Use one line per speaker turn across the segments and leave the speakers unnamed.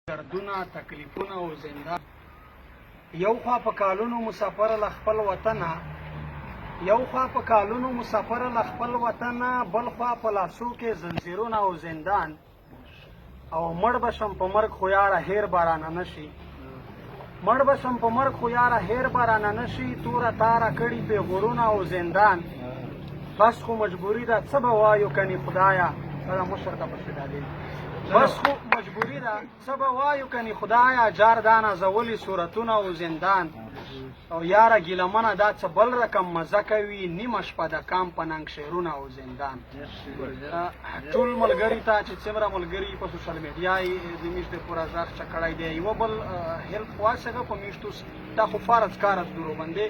دردونه تکلیفونه او زندان یو خوا په کالونو مسافر له خپل وطنه بل خوا په لاسو کې زنځیرونه او زندان او مړ به شم په مرګ خو یاره هیر بارانه نشي توره تاره کړي پیغورونه او زندان بس خو مجبوري ده څه به وایو کني خدایه دا مشر ته پسې ډالې بس خو مجبوري ده څه به وایو کني خدایه جار دا نازولي صورتونه او زندان او یاره ګیلمنه دا څه بل رقم مزه کوي نیمه شپه د کام په ننګ شعرونه او زندان ټول ملګري ته چې څومره ملګري په سوشل میډیا یې د میشتې پوره غږ چکړی دی یوه بل هیلپ واسهغه په میشتو دا خو فرض کار درو باندې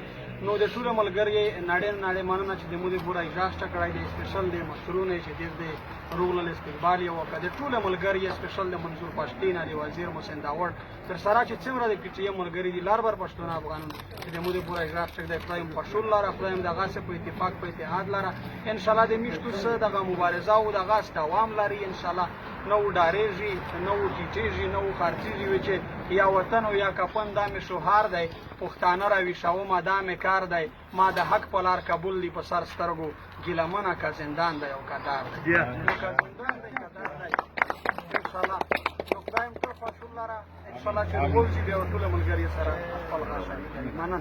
نو د ټولو ملګري نړۍ مننه چې د مو د پوره غږ چکړی دی سپیشل دی مشرونه چې ډېر دی روغل استقبال یې وکړه د ټولو ملګري سپیشل د منظور پښتین د وزیر محسن داوړ تر سره چې څومره د پی ټی ایم ملګري دي لار بر پښتون افغانان چې د مو د پوره غږ چک دی خدای خوشحال لاره خدای دغه څه په اتفاق په اتحاد لاره ان شاء الله د میشتو سره دغه مبارزه او دغه دوام لري ان شاء الله نو ډارېږي نو ټیټېږي نو خرڅېږي وي چې یا وطن او یا کفن دا مې شوهار دی پښتانه راویښومه دا مې کار دی ما د حق په لار قبول دی په سر سترګو ګیلمنه که زندان دی او که دار دی انشاءالله نو خدای م ټول خوشحال لره انشاءالله چې لمونځ بیا ټوله ملګري سره خپل غاښ مننه